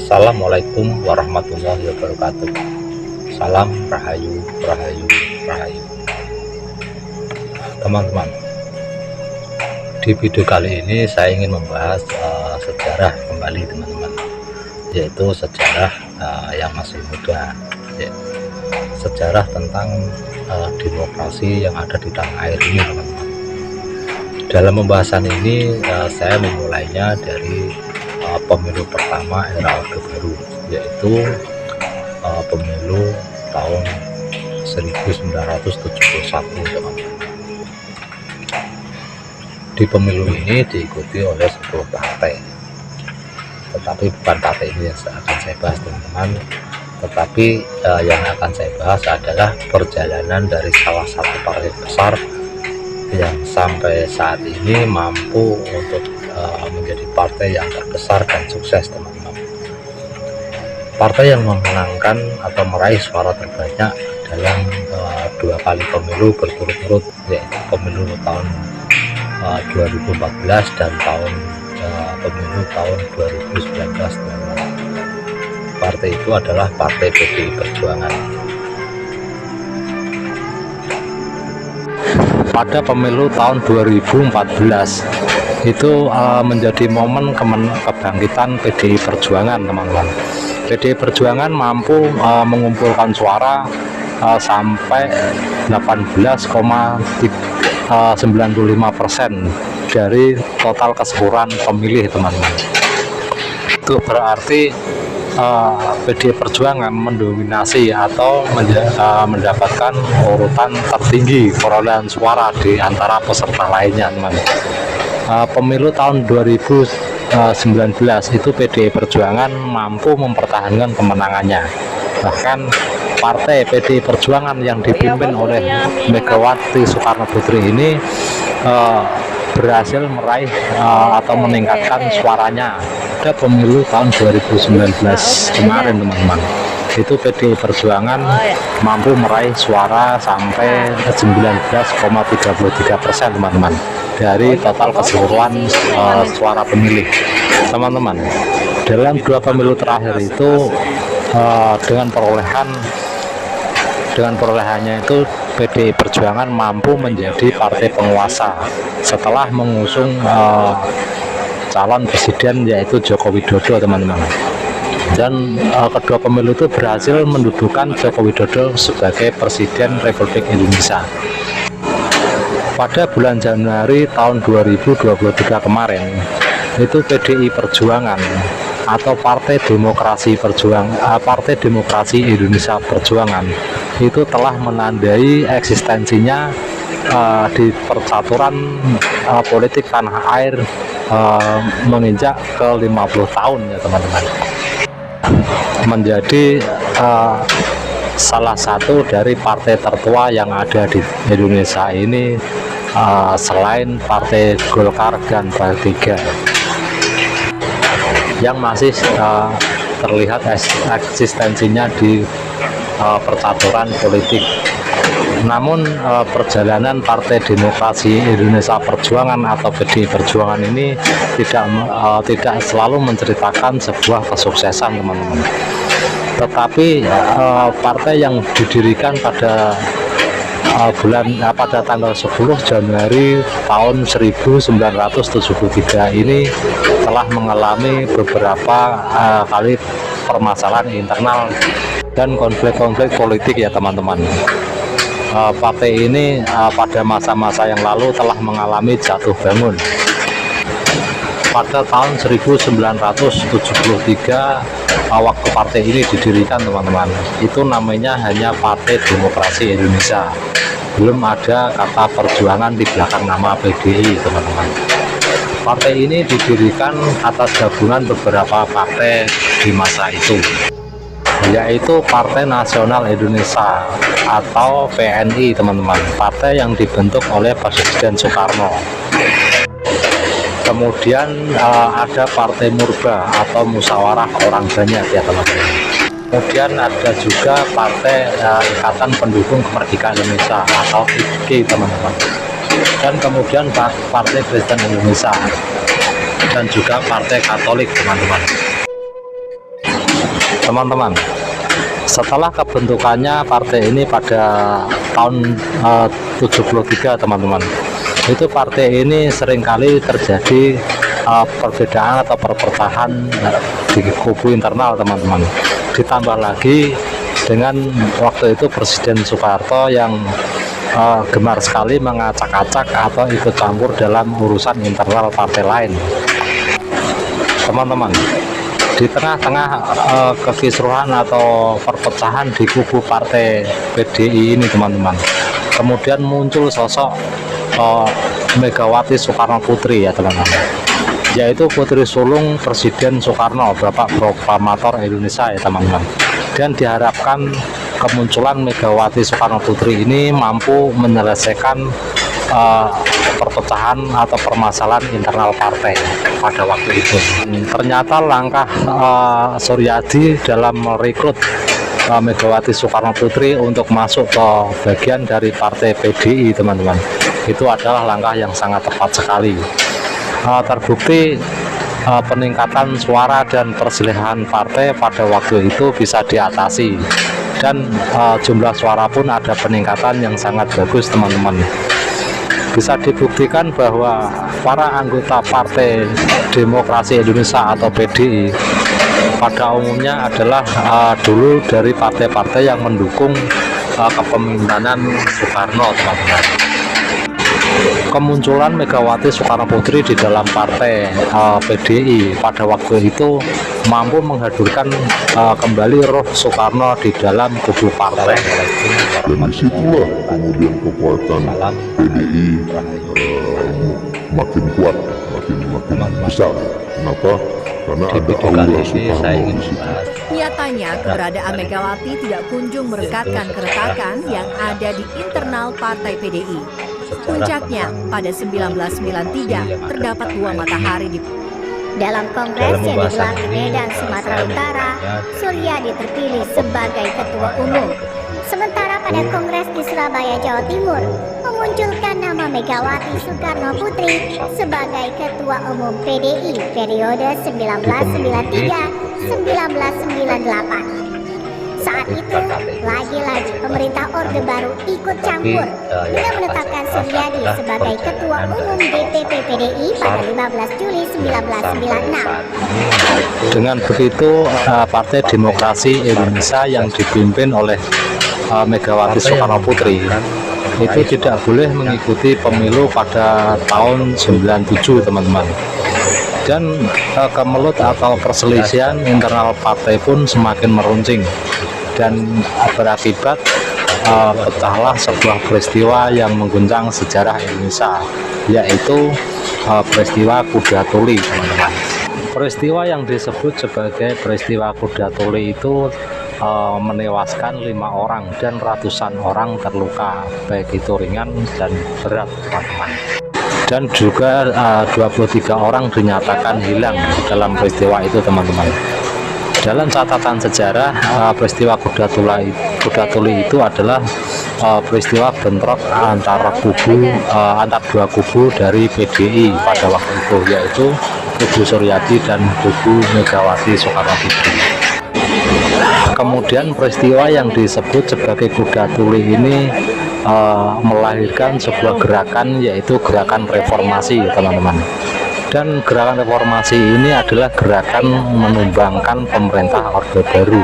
Assalamualaikum warahmatullahi wabarakatuh. Salam Rahayu, Rahayu, Rahayu. Teman-teman, di video kali ini saya ingin membahas sejarah kembali teman-teman, yaitu sejarah yang masih muda, ya. Sejarah tentang demokrasi yang ada di tanah air ini teman-teman. Dalam pembahasan ini saya memulainya dari pemilu pertama era Orde Baru, yaitu pemilu tahun 1971 teman-teman. Di pemilu ini diikuti oleh 10 partai, tetapi bukan partai ini yang akan saya bahas teman-teman, tetapi yang akan saya bahas adalah perjalanan dari salah satu partai besar yang sampai saat ini mampu untuk menjadi partai yang terbesar dan sukses teman-teman. Partai yang memenangkan atau meraih suara terbanyak dalam 2 kali pemilu berturut-turut, yaitu pemilu tahun 2014 dan pemilu tahun 2019 teman-teman. Partai itu adalah Partai PDI Perjuangan. Pada pemilu tahun 2014 itu menjadi momen kebangkitan PDI Perjuangan teman-teman. PDI Perjuangan mampu mengumpulkan suara sampai 18,95% dari total keseluruhan pemilih teman-teman. Itu berarti PDI Perjuangan mendominasi atau mendapatkan urutan tertinggi perolehan suara di antara peserta lainnya teman-teman. Pemilu tahun 2019 itu PDI Perjuangan mampu mempertahankan kemenangannya. Bahkan partai PDI Perjuangan yang dipimpin oleh Megawati Soekarno Putri ini berhasil meraih atau meningkatkan suaranya pada pemilu tahun 2019 kemarin teman-teman. Itu PDI Perjuangan mampu meraih suara sampai 19,33% teman-teman dari total keseluruhan suara pemilih teman-teman. Dalam 2 pemilu terakhir itu dengan perolehannya itu PDI Perjuangan mampu menjadi partai penguasa setelah mengusung calon presiden yaitu Joko Widodo teman-teman. Dan kedua pemilu itu berhasil mendudukan Joko Widodo sebagai Presiden Republik Indonesia. Pada bulan Januari tahun 2023 kemarin itu PDI Perjuangan atau Partai Demokrasi Indonesia Perjuangan itu telah menandai eksistensinya di percaturan politik tanah air menginjak ke 50 tahun ya teman-teman. Menjadi salah satu dari partai tertua yang ada di Indonesia ini selain Partai Golkar dan Partai 3 yang masih terlihat eksistensinya di percaturan politik. Namun perjalanan Partai Demokrasi Indonesia Perjuangan atau PDI Perjuangan ini tidak selalu menceritakan sebuah kesuksesan teman-teman. Tetapi partai yang didirikan pada tanggal 10 Januari tahun 1973 ini telah mengalami beberapa kali permasalahan internal dan konflik-konflik politik ya teman-teman. Partai ini pada masa-masa yang lalu telah mengalami jatuh bangun. Pada tahun 1973 waktu partai ini didirikan teman-teman, itu namanya hanya Partai Demokrasi Indonesia, belum ada kata perjuangan di belakang nama PDI teman-teman. Partai ini didirikan atas gabungan beberapa partai di masa itu, yaitu Partai Nasional Indonesia atau PNI teman-teman, partai yang dibentuk oleh Presiden Soekarno. Kemudian ada Partai Murba atau Musyawarah Orang Banyak ya teman-teman. Kemudian ada juga Partai Ikatan Pendukung Kemerdekaan Indonesia atau IKI teman-teman. Dan kemudian Partai Kristen Indonesia dan juga Partai Katolik teman-teman. teman-teman. Setelah kebentukannya partai ini pada tahun 73 teman-teman, itu partai ini seringkali terjadi perbedaan atau perpecahan di kubu internal teman-teman. Ditambah lagi dengan waktu itu Presiden Soeharto yang gemar sekali mengacak-acak atau ikut campur dalam urusan internal partai lain teman-teman. Di tengah-tengah kekisruhan atau perpecahan di kubu partai PDI ini teman-teman, kemudian muncul sosok Megawati Soekarno Putri ya teman-teman, yaitu putri sulung Presiden Soekarno, Bapak Proklamator Indonesia ya teman-teman. Dan diharapkan kemunculan Megawati Soekarno Putri ini mampu menyelesaikan perpecahan atau permasalahan internal partai pada waktu itu. Ternyata langkah Suryadi dalam merekrut Megawati Soekarno Putri untuk masuk ke bagian dari partai PDI teman-teman, itu adalah langkah yang sangat tepat sekali. Terbukti peningkatan suara dan persilihan partai pada waktu itu bisa diatasi, dan jumlah suara pun ada peningkatan yang sangat bagus teman-teman. Bisa dibuktikan bahwa para anggota Partai Demokrasi Indonesia atau PDI pada umumnya adalah dulu dari partai-partai yang mendukung kepemimpinan Soekarno teman-teman. Kemunculan Megawati Soekarno Putri di dalam partai PDI pada waktu itu mampu menghadurkan kembali roh Soekarno di dalam kubu partai. Dan disitulah kemudian kekuatan PDI makin kuat, makin besar. Kenapa? Karena ada aura Soekarno di situ. Nyatanya, keberadaan Megawati tidak kunjung merekatkan keretakan yang ada di internal partai PDI. Puncaknya, pada 1993 terdapat dua matahari di dalam kongres yang digelar di Medan, Sumatera Utara. Suryadi terpilih sebagai ketua umum. Sementara pada kongres di Surabaya, Jawa Timur, memunculkan nama Megawati Soekarno Putri sebagai ketua umum PDI periode 1993-1998. Saat itu, lagi-lagi pemerintah Orde Baru ikut campur dengan menetapkan Suryadi sebagai Ketua Umum DPP PDI pada 15 Juli 1996. Dengan begitu, Partai Demokrasi Indonesia yang dipimpin oleh Megawati Soekarno Putri itu tidak boleh mengikuti pemilu pada tahun 97 teman-teman. Dan kemelut atau perselisihan internal partai pun semakin meruncing, dan berakibat pecahlah sebuah peristiwa yang mengguncang sejarah Indonesia, yaitu peristiwa Kuda Tuli teman-teman. Peristiwa yang disebut sebagai peristiwa Kuda Tuli itu menewaskan 5 orang dan ratusan orang terluka, baik itu ringan dan berat teman-teman. Dan juga 23 orang dinyatakan hilang dalam peristiwa itu teman-teman. Dalam catatan sejarah, peristiwa Kuda Tuli itu adalah peristiwa bentrok antara dua kubu dari PDI pada waktu itu, yaitu kubu Suryadi dan kubu Megawati Soekarno Putri. Kemudian peristiwa yang disebut sebagai Kuda Tuli ini melahirkan sebuah gerakan, yaitu gerakan reformasi teman-teman. Dan gerakan reformasi ini adalah gerakan menumbangkan pemerintah Orde Baru.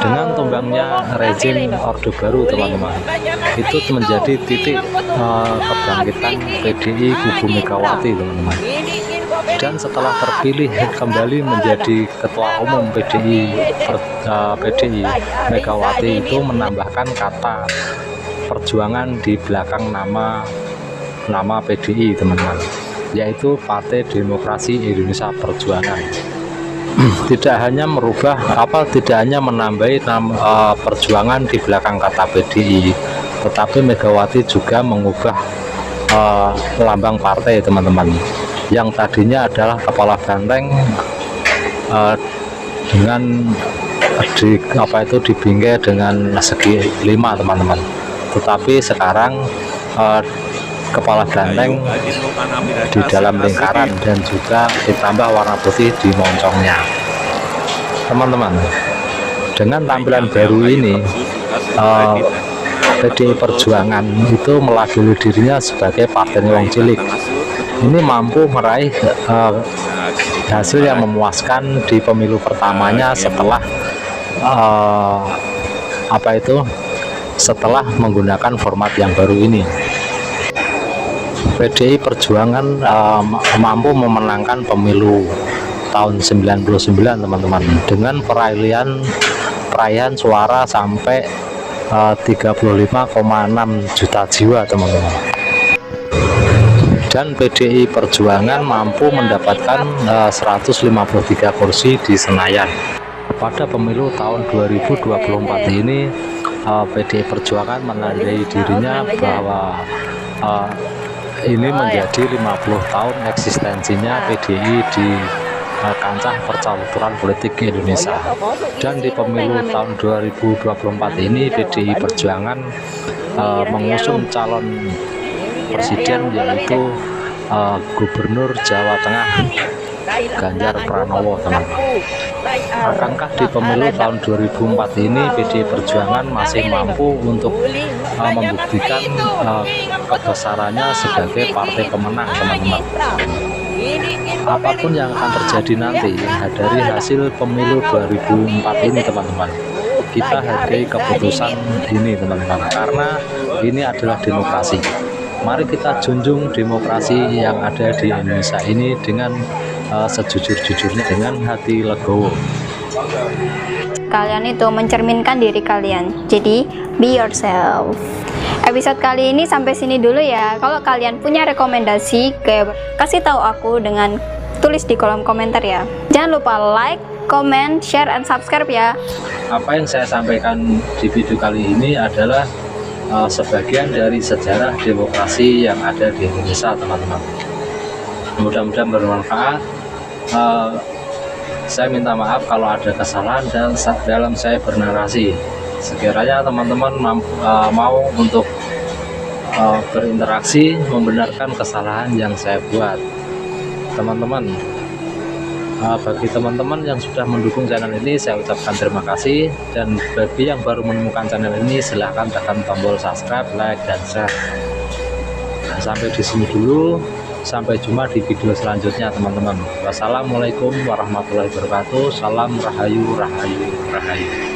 Dengan tumbangnya rezim Orde Baru teman-teman, itu menjadi titik kebangkitan PDI kubu Megawati teman-teman. Dan setelah terpilih kembali menjadi ketua umum PDI, Megawati itu menambahkan kata perjuangan di belakang nama PDI teman-teman, yaitu Partai Demokrasi Indonesia Perjuangan. Tidak hanya menambahi nama perjuangan di belakang kata PDI, tetapi Megawati juga mengubah lambang partai teman-teman, yang tadinya adalah kepala banteng dengan dibingkai dengan segi 5 teman-teman, tetapi sekarang kepala banteng di dalam lingkaran dan juga ditambah warna putih di moncongnya. teman-teman, dengan tampilan baru ini PDI Perjuangan itu melabeli dirinya sebagai partai wong cilik. Ini mampu meraih hasil yang memuaskan di pemilu pertamanya setelah setelah menggunakan format yang baru ini. PDI Perjuangan mampu memenangkan pemilu tahun 99 teman-teman, dengan perayaan suara sampai 35,6 juta jiwa teman-teman. Dan PDI Perjuangan mampu mendapatkan 153 kursi di Senayan. Pada pemilu tahun 2024 ini PDI Perjuangan menandai dirinya bahwa ini menjadi 50 tahun eksistensinya PDI di kancah percaturan politik Indonesia. Dan di pemilu tahun 2024 ini PDI Perjuangan mengusung calon presiden, yaitu Gubernur Jawa Tengah Ganjar Pranowo teman-teman. Akankah di pemilu tahun 2004 ini PDI Perjuangan masih mampu untuk membuktikan kebesarannya sebagai partai pemenang teman-teman? Apapun yang akan terjadi nanti dari hasil pemilu 2004 ini teman-teman, kita hargai keputusan ini teman-teman, karena ini adalah demokrasi. Mari kita junjung demokrasi yang ada di Indonesia ini dengan sejujur-jujurnya, dengan hati legowo. Kalian itu mencerminkan diri kalian, jadi be yourself. Episode kali ini sampai sini dulu ya. Kalau kalian punya rekomendasi, kasih tahu aku dengan tulis di kolom komentar ya. Jangan lupa like, comment, share, and subscribe ya. Apa yang saya sampaikan di video kali ini adalah sebagian dari sejarah demokrasi yang ada di Indonesia teman-teman. Mudah-mudahan bermanfaat. Saya minta maaf kalau ada kesalahan dan dalam saya bernarasi. Sekiranya teman-teman mau untuk berinteraksi, membenarkan kesalahan yang saya buat, teman-teman. Bagi teman-teman yang sudah mendukung channel ini, saya ucapkan terima kasih. Dan bagi yang baru menemukan channel ini, silahkan tekan tombol subscribe, like, dan share. Nah, sampai di sini dulu. Sampai jumpa di video selanjutnya teman-teman. Wassalamualaikum warahmatullahi wabarakatuh. Salam rahayu, rahayu, rahayu.